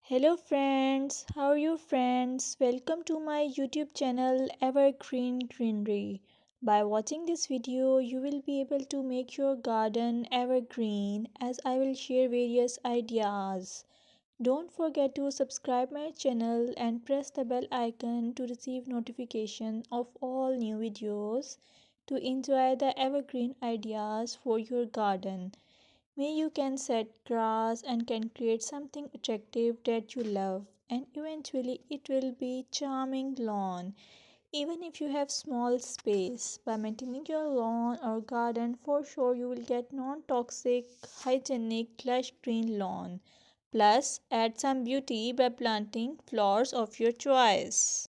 Hello friends, how are you friends? Welcome to my YouTube channel Evergreen Greenery. By watching this video, you will be able to make your garden evergreen as I will share various ideas. Don't forget to subscribe my channel and press the bell icon to receive notification of all new videos to enjoy the evergreen ideas for your garden. May you can set grass and can create something attractive that you love and eventually it will be charming lawn. Even if you have small space, by maintaining your lawn or garden for sure you will get non-toxic, hygienic, lush green lawn. Plus add some beauty by planting flowers of your choice.